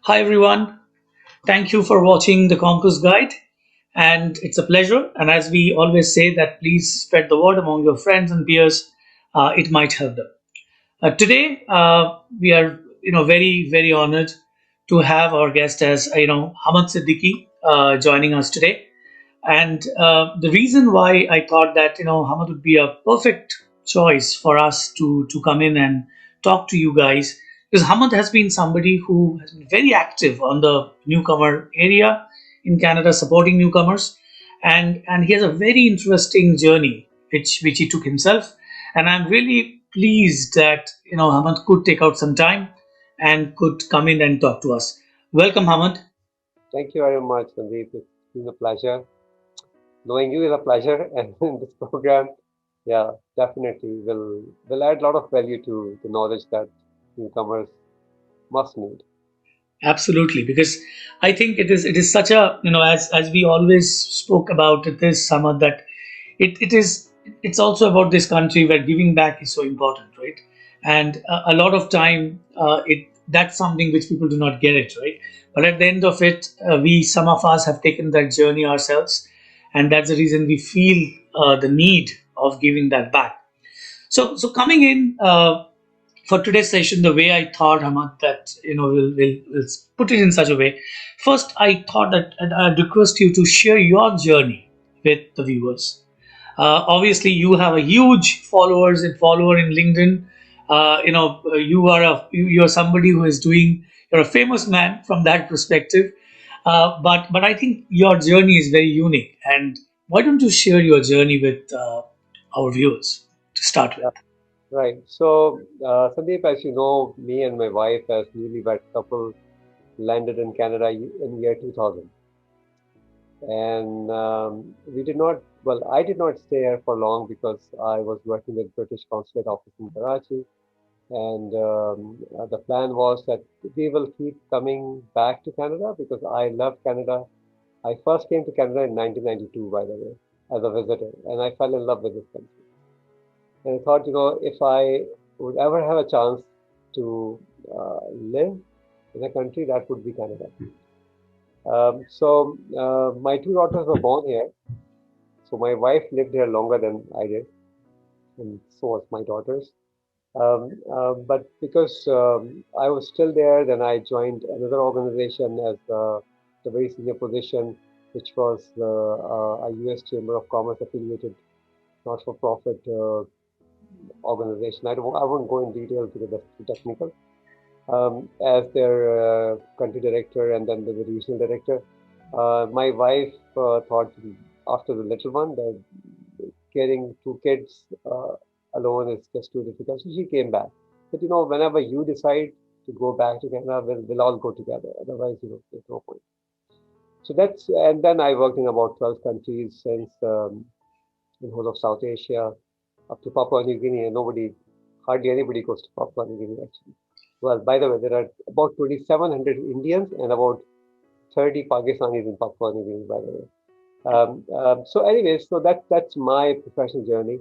Hi everyone, thank you for watching the Compass Guide, and it's a pleasure. And as we always say, that please spread the word among your friends and peers. It might help them. Today, we are very honored to have our guest as Hamad Siddiqui joining us today. And the reason why I thought that Hamad would be a perfect choice for us to come in and talk to you guys, because Hamad has been somebody who has been very active on the newcomer area in Canada, supporting newcomers, and he has a very interesting journey which he took himself. And I'm really pleased that Hamad could take out some time and could come in and talk to us. Welcome, Hamad. Thank you very much, Sandeep. It's been a pleasure. Knowing you is a pleasure, and in this program, yeah, definitely will add a lot of value to the knowledge that newcomers must need. Absolutely, because I think it is such a as we always spoke about it this summer that it's also about this country where giving back is so important, right? And a lot of time it that's something which people do not get it, right? But at the end of it, we some of us have taken that journey ourselves, and that's the reason we feel the need of giving that back. So coming in for today's session, the way I thought, Hamad, that we'll put it in such a way. First, I thought that I'd request you to share your journey with the viewers. Obviously, you have a huge follower in LinkedIn. You're somebody who is doing. You're a famous man from that perspective. But I think your journey is very unique. And why don't you share your journey with our viewers to start with? Yeah, right. So, Sandeep, as you know, me and my wife, as newlywed couple, landed in Canada in year 2000, and we did not. Well, I did not stay here for long because I was working with British Consulate Office in Karachi. And the plan was that we will keep coming back to Canada because I love Canada. I first came to Canada in 1992, by the way, as a visitor, and I fell in love with this country. And I thought, if I would ever have a chance to live in a country, that would be Canada. My two daughters were born here. So my wife lived here longer than I did, and so was my daughters. But because I was still there, then I joined another organization as the very senior position, which was a U.S. Chamber of Commerce affiliated not-for-profit organization. I won't go in detail because that's too technical. As their country director and then the regional director, my wife thought after the little one that caring two kids alone is just too difficult. So she came back. But whenever you decide to go back to Canada, we'll all go together. Otherwise, there's no point. So and then I worked in about 12 countries since in whole of South Asia up to Papua New Guinea, and hardly anybody goes to Papua New Guinea actually. Well, by the way, there are about 2,700 Indians and about 30 Pakistanis in Papua New Guinea, by the way. So that's my professional journey.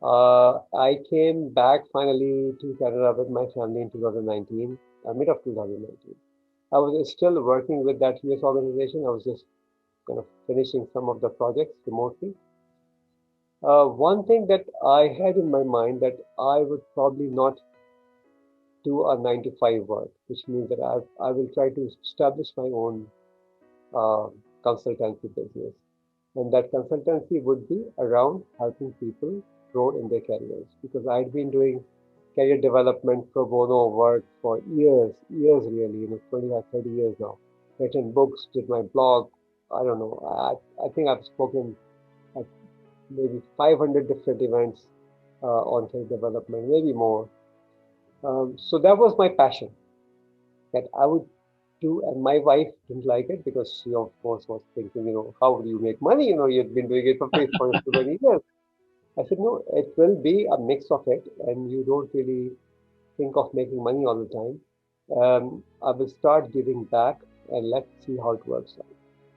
I came back finally to Canada with my family in 2019, mid of 2019. I was still working with that US organization. I was just kind of finishing some of the projects remotely. One thing that I had in my mind that I would probably not do a 9 to 5 work, which means that I will try to establish my own uh, consultancy business. And that consultancy would be around helping people grow in their careers because I'd been doing career development pro bono work for years really, 25, 30 years now. Written books, did my blog. I don't know. I think I've spoken at maybe 500 different events on career development, maybe more. So that was my passion that I would do. And my wife didn't like it because she, of course, was thinking, how do you make money? You've been doing it for free for so many years. I said, no, it will be a mix of it, and you don't really think of making money all the time. I will start giving back and let's see how it works out.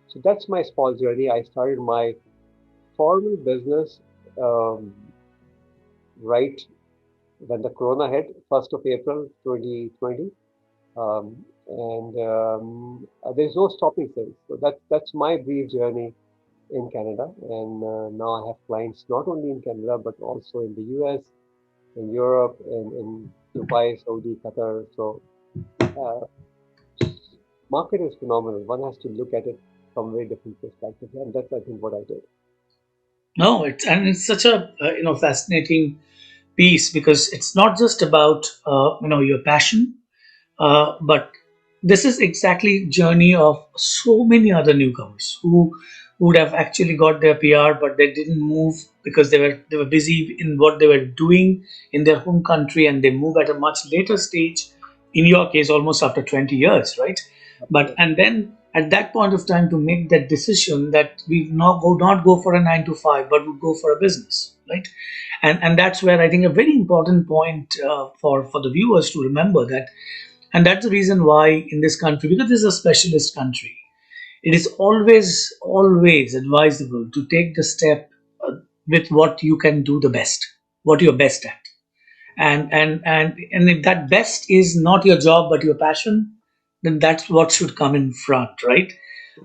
So that's my small journey. I started my formal business um, right when the corona hit, 1st of April 2020. And there's no stopping things. So that's my brief journey in Canada, and now I have clients not only in Canada but also in the US, in Europe, in Dubai, Saudi, Qatar. So uh, market is phenomenal. One has to look at it from very different perspectives, and that's I think what I did. No, it's such a fascinating piece because it's not just about your passion, but this is exactly journey of so many other newcomers who would have actually got their PR, but they didn't move because they were busy in what they were doing in their home country, and they move at a much later stage. In your case, almost after 20 years, right? But Absolutely. and then at that point of time to make that decision that we not go for a 9 to 5, but would go for a business, right? And that's where I think a very important point for the viewers to remember that, and that's the reason why in this country, because this is a specialist country, it is always advisable to take the step with what you can do the best, what you're best at. And if that best is not your job but your passion, then that's what should come in front, right?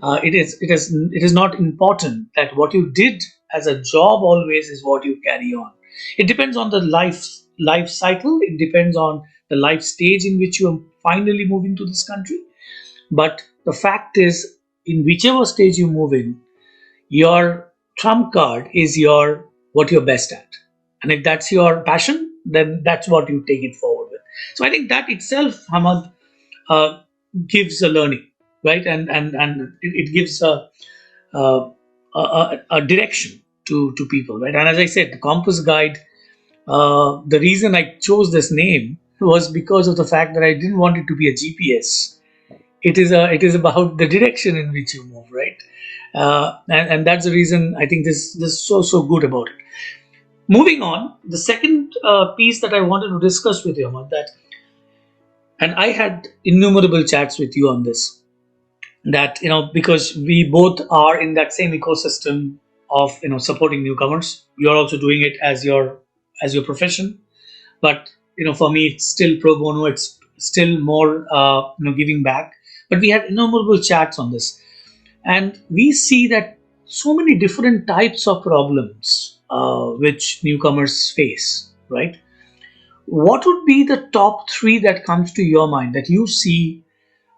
It is not important that what you did as a job always is what you carry on. It depends on the life cycle. It depends on the life stage in which you are finally moving to this country. But the fact is, in whichever stage you move in, your trump card is your what you're best at. And if that's your passion, then that's what you take it forward with. So I think that itself, Hamad, uh, gives a learning, right? And it gives a direction to people, right? And as I said, the compass guide, the reason I chose this name was because of the fact that I didn't want it to be a GPS. It is about the direction in which you move, right? And that's the reason I think this is so good about it. Moving on, the second piece that I wanted to discuss with you, Ahmad, that, and I had innumerable chats with you on this, that because we both are in that same ecosystem of supporting newcomers. You're also doing it as your profession, but for me it's still pro bono. It's still more giving back. But we had innumerable chats on this, and we see that so many different types of problems which newcomers face, right? What would be the top three that comes to your mind that you see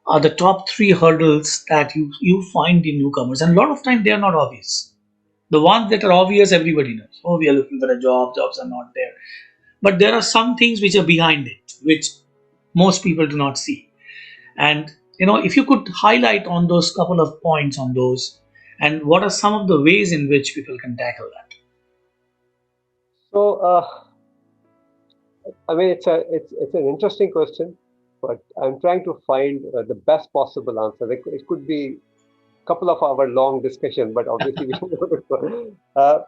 are the top three hurdles that you find in newcomers? And a lot of time they are not obvious. The ones that are obvious, everybody knows. Oh, we are looking for a job, jobs are not there. But there are some things which are behind it, which most people do not see. And if you could highlight on those couple of points on those, and what are some of the ways in which people can tackle that? So I mean it's an interesting question, but I'm trying to find the best possible answer. It could be a couple of hour long discussion, but obviously we don't want to.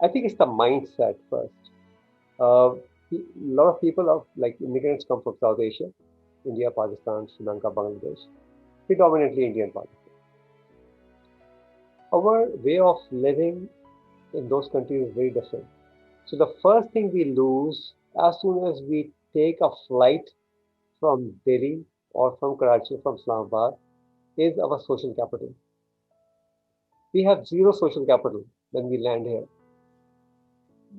I think it's the mindset first. A lot of people of like immigrants come from South Asia, India, Pakistan, Sri Lanka, Bangladesh, predominantly Indian Pakistan. Our way of living in those countries is very different. So the first thing we lose as soon as we take a flight from Delhi or from Karachi, from Islamabad, is our social capital. We have zero social capital when we land here.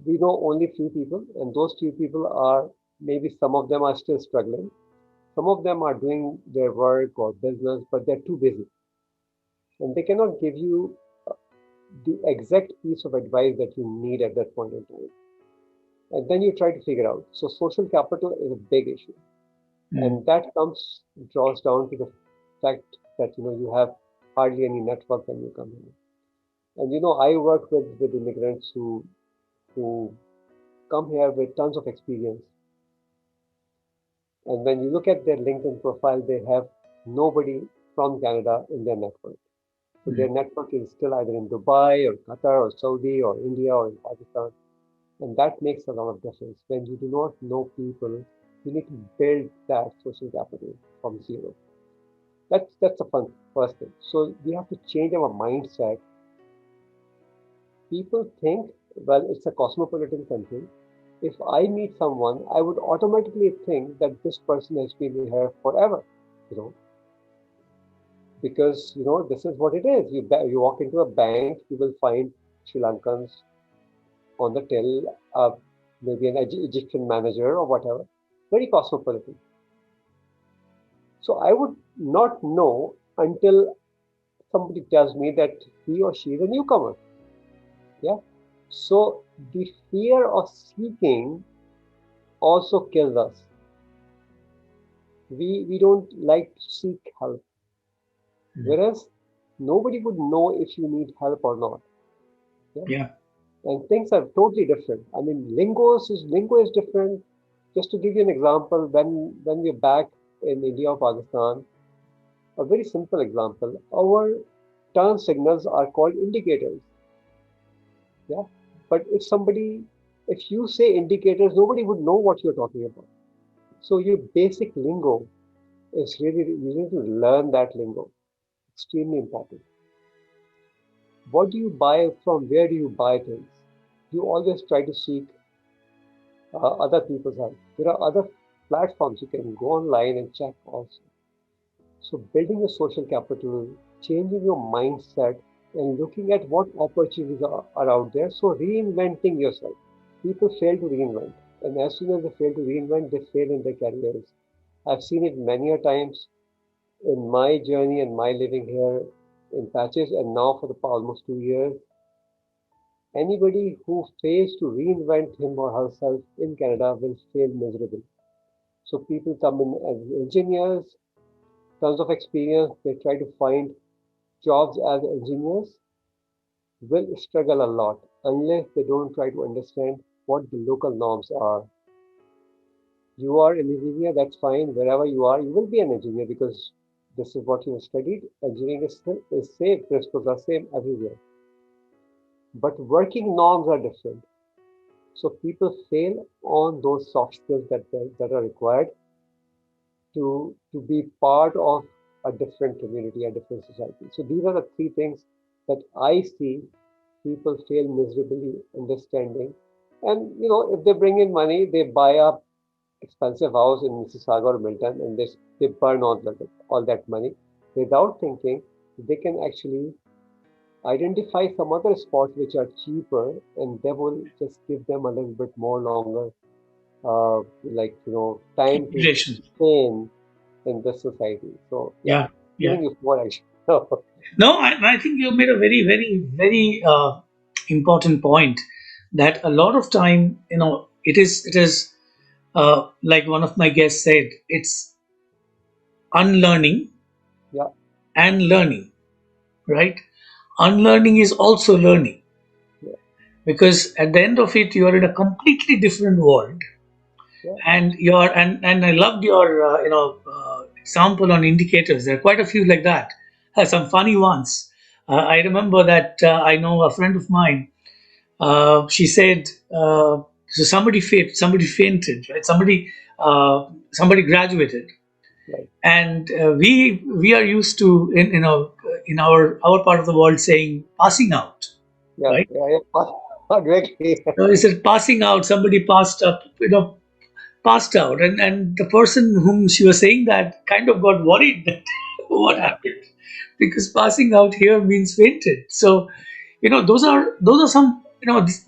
We know only few people, and those few people are maybe some of them are still struggling. Some of them are doing their work or business, but they're too busy, and they cannot give you the exact piece of advice that you need at that point in time. And then you try to figure out. So social capital is a big issue, Mm. and that comes draws down to the fact that you have hardly any network when you come here. And I work with immigrants who come here with tons of experience, and when you look at their LinkedIn profile, they have nobody from Canada in their network. So their Mm. network is still either in Dubai or Qatar or Saudi or India or in Pakistan. And that makes a lot of difference. When you do not know people, you need to build that social capital from zero. That's the fun first thing. So we have to change our mindset. People think, well, it's a cosmopolitan country. If I meet someone, I would automatically think that this person has been here forever. you know, because this is what it is. You walk into a bank, you will find Sri Lankans on the till, maybe an Egyptian manager or whatever, very cosmopolitan. So I would not know until somebody tells me that he or she is a newcomer. Yeah. So the fear of seeking also kills us. We don't like to seek help, Mm. whereas nobody would know if you need help or not. Yeah. Yeah. And things are totally different. I mean, lingo is different. Just to give you an example, when we're back in India or Pakistan, a very simple example, our turn signals are called indicators. Yeah. But if you say indicators, nobody would know what you're talking about. So your basic lingo is really, you need to learn that lingo. Extremely important. What do you buy from? Where do you buy things? You always try to seek other people's help. There are other platforms you can go online and check also. So building a social capital, changing your mindset, and looking at what opportunities are out there. So reinventing yourself. People fail to reinvent, and as soon as they fail to reinvent, they fail in their careers. I've seen it many a times in my journey and my living here in patches, and now for the almost 2 years. Anybody who fails to reinvent him or herself in Canada will fail miserably. So people come in as engineers, tons of experience, they try to find jobs as engineers, will struggle a lot unless they don't try to understand what the local norms are. You are an engineer, that's fine. Wherever you are, you will be an engineer because this is what you have studied. Engineering is same, principles are same everywhere. But working norms are different. So people fail on those soft skills that are required to be part of a different community, a different society. So these are the three things that I see people fail miserably understanding. And if they bring in money, they buy a expensive house in Mississauga or Milton, and they burn all that money without thinking they can actually identify some other spots which are cheaper, and they will just give them a little bit more longer, time to Integration. stay in this society. So yeah, Yeah. Yeah. giving you more action. No, I think you made a very, very, very important point that a lot of time, it is like one of my guests said, it's unlearning Yeah, and learning, right? Unlearning is also learning yeah, because at the end of it, you are in a completely different world, yeah, and and I loved your example on indicators. There are quite a few like that. Some funny ones. I remember that I know a friend of mine. She said, so somebody fainted, right? Somebody graduated, right. and we are used to in our part of the world saying passing out, Yeah, right? yeah, yeah. Exactly. So he said passing out. Somebody passed up, passed out, and the person whom she was saying that kind of got worried that what Yeah, happened, because passing out here means fainted. So those are some,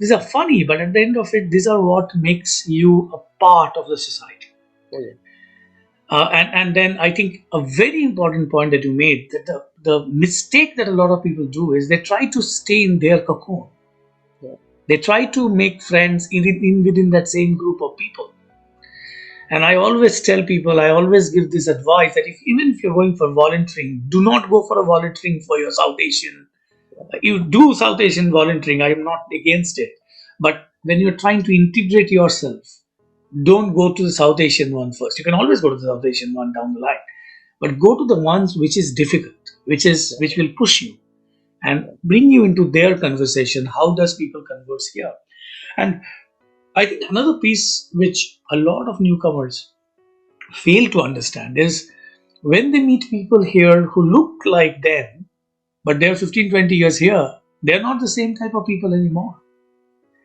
these are funny, but at the end of it, these are what makes you a part of the society. oh yeah, And then I think a very important point that you made, that the mistake that a lot of people do is they try to stay in their cocoon. yeah, They try to make friends in within that same group of people. And I always tell people, I always give this advice that even if you're going for volunteering, do not go for a volunteering for your South Asian. You do South Asian volunteering, I am not against it. But when you're trying to integrate yourself, don't go to the South Asian one first. You can always go to the South Asian one down the line, but go to the ones which is difficult, yeah, which will push you and yeah, bring you into their conversation. How does people converse here? And I think another piece which a lot of newcomers fail to understand is when they meet people here who look like them, but they're 15, 20 years here, they're not the same type of people anymore.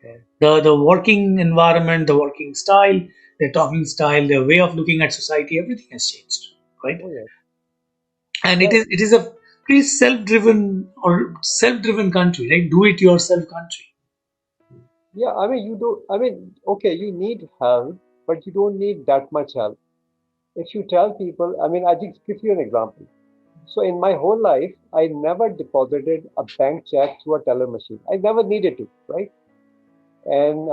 yeah. The working environment, the working style, their talking style, their way of looking at society, everything has changed, right? Oh yeah, and Yeah, it is a pretty self driven country, right? Do it yourself country. yeah. I mean, you do. I mean, okay, you need help, but you don't need that much help. If you tell people, I mean, I just give you an example. So in my whole life, I never deposited a bank check through a teller machine. I never needed to, right? And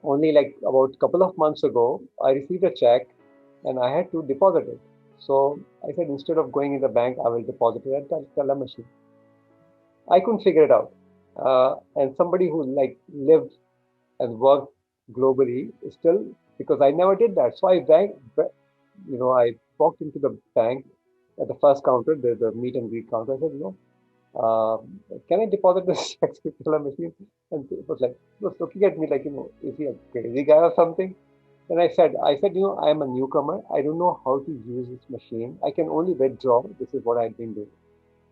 only like about a couple of months ago, I received a check and I had to deposit it. So I said, instead of going in the bank, I will deposit it at the teller machine. I couldn't figure it out. And somebody who like lived and worked globally still, because I never did that. So I walked into the bank at the first counter, the meet and greet counter. I said, can I deposit this check to teller machine? And it was like, it was looking at me like, is he a crazy guy or something? And I said, I am a newcomer. I don't know how to use this machine. I can only withdraw. This is what I've been doing.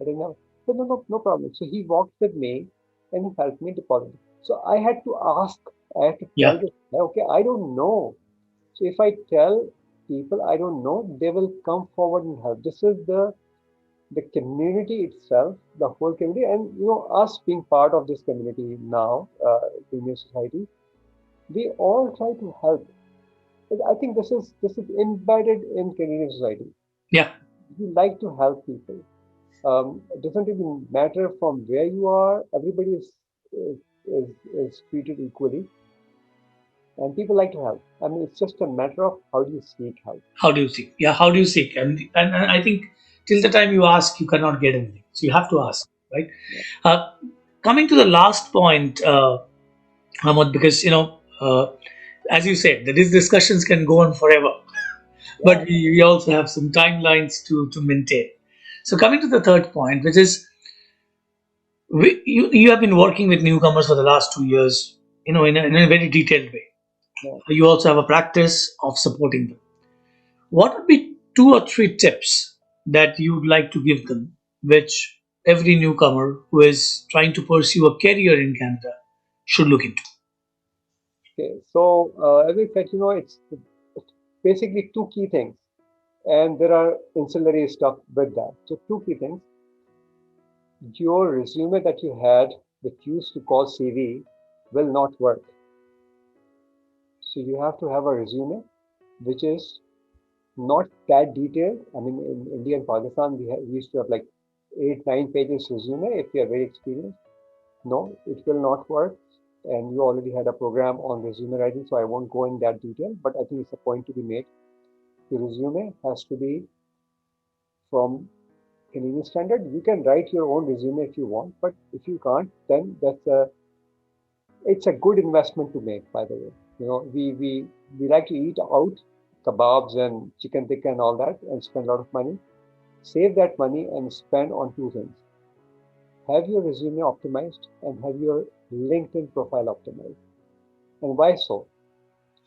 I didn't know. So no, no, no problem. So he walked with me and he helped me deposit. So I had to ask, I had to tell Yeah, this, okay, I don't know. So if I tell people I don't know, they will come forward and help. This is the community itself, the whole community, and us being part of this community now, Indian society, we all try to help. And I think this is embedded in Canadian society. yeah. We like to help people. It doesn't even matter from where you are. Everybody is treated equally, and people like to help. I mean, it's just a matter of how do you seek help. How do you seek? Yeah, how do you seek? And I think till the time you ask, you cannot get anything. So you have to ask, right? Yeah, Uh, Coming to the last point, Ahmad, because as you said, that these discussions can go on forever, but yeah, we also have some timelines to maintain. So coming to the third point, which is you have been working with newcomers for the last 2 years, in a very detailed way. yeah. You also have a practice of supporting them. What would be two or three tips that you'd like to give them, which every newcomer who is trying to pursue a career in Canada should look into? Okay, so as I said, it's basically two key things, and there are ancillary stuff with that. So two key things: your resume that you had, which used to call CV, will not work. So you have to have a resume which is not that detailed. I mean, in India and Pakistan, we used to have like 8, 9 pages resume if you are very experienced. No, it will not work. And you already had a program on resume writing, so I won't go in that detail. But I think it's a point to be made. Your resume has to be from Canadian standard. You can write your own resume if you want, but if you can't, then it's a good investment to make. By the way, we like to eat out, kebabs and chicken tikka and all that, and spend a lot of money. Save that money and spend on two things: have your resume optimized and have your LinkedIn profile optimized. And why so?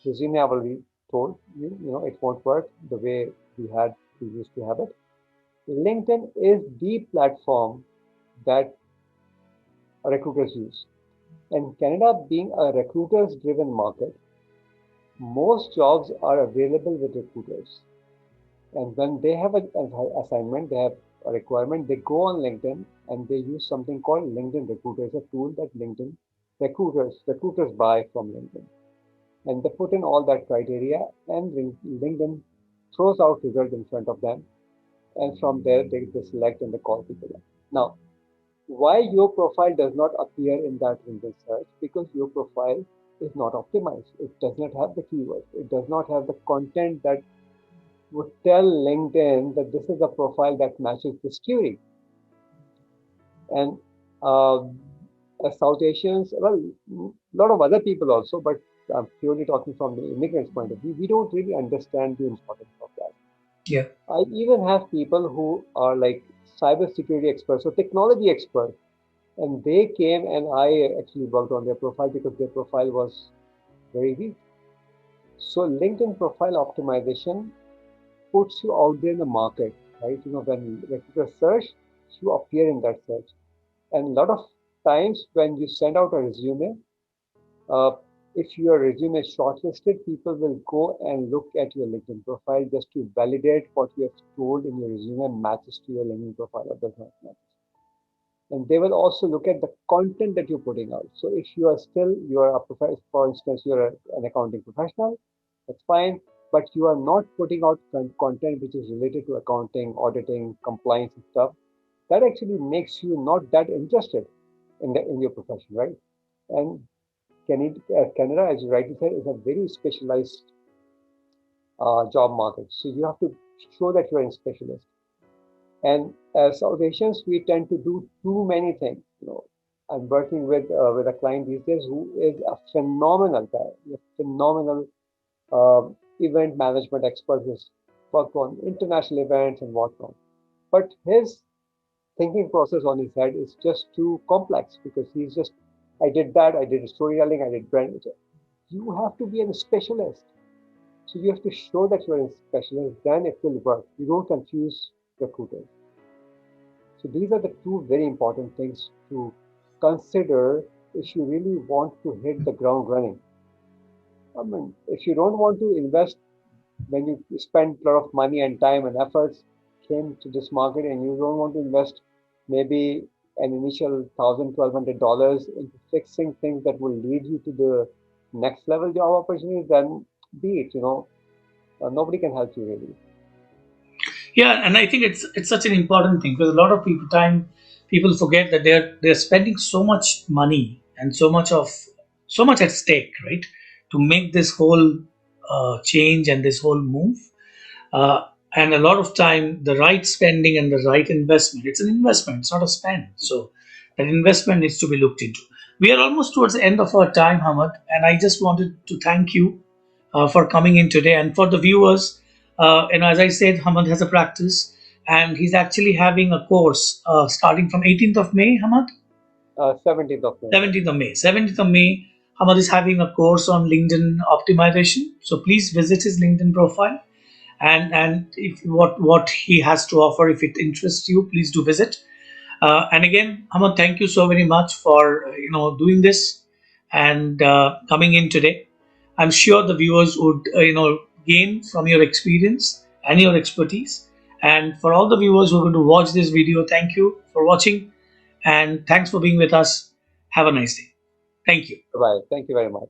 Resume I've already told you, it won't work the way we used to have it. LinkedIn is the platform that recruiters use. And Canada being a recruiters driven market, most jobs are available with recruiters. And when they have an assignment, they have a requirement, they go on LinkedIn and they use something called LinkedIn Recruiter. It's a tool that LinkedIn recruiters buy from LinkedIn. And they put in all that criteria and LinkedIn throws out result in front of them. And from there, they select and they call people up. Now, why your profile does not appear in that LinkedIn search? Because your profile is not optimized. It does not have the keywords. It does not have the content that would tell LinkedIn that this is a profile that matches this query. And uh, as South Asians, well, a lot of other people also, but I'm purely talking from the immigrants' point of view, we don't really understand the importance of that. Yeah, I even have people who are like cybersecurity experts or technology experts, and they came and I actually worked on their profile because their profile was very weak. So LinkedIn profile optimization puts you out there in the market, right? When recruiters search, you appear in that search. And a lot of times when you send out a resume, uh, If your resume is shortlisted, people will go and look at your LinkedIn profile just to validate what you have told in your resume matches to your LinkedIn profile or does not match. And they will also look at the content that you're putting out. So if you are still, you are a professional, for instance, you're an accounting professional, that's fine, but you are not putting out content which is related to accounting, auditing, compliance and stuff, that actually makes you not that interested in your profession, right? And Canada, as you rightly said, is a very specialized job market. So you have to show that you're a specialist. And as South Asians, we tend to do too many things. I'm working with a client these days who is a phenomenal guy, a phenomenal event management expert who's worked on international events and whatnot. But his thinking process on his head is just too complex because he's just, I did that, I did storytelling, I did brand. You have to be a specialist. So you have to show that you're a specialist, then it will work. You don't confuse recruiters. So these are the two very important things to consider if you really want to hit the ground running. I mean, if you don't want to invest when you spend a lot of money and time and efforts came to this market and you don't want to invest maybe an initial $1,000, $1,200 into fixing things that will lead you to the next level job opportunity, then be it, nobody can help you really. Yeah, and I think it's such an important thing because a lot of people forget that they're spending so much money and so much at stake, right, to make this whole change and this whole move. And a lot of time, the right spending and the right investment, it's an investment, it's not a spend. So that investment needs to be looked into. We are almost towards the end of our time, Hamad, and I just wanted to thank you for coming in today. And for the viewers, as I said, Hamad has a practice and he's actually having a course starting from 18th of May, Hamad? 17th of May, yeah. 17th of May. 17th of May, Hamad is having a course on LinkedIn optimization. So please visit his LinkedIn profile and if what he has to offer, if it interests you, please do visit. And again, Hamad, thank you so very much for doing this and coming in today. I'm sure the viewers would gain from your experience and your expertise. And for all the viewers who are going to watch this video, thank you for watching and thanks for being with us. Have a nice day. Thank you. Right. Thank you very much.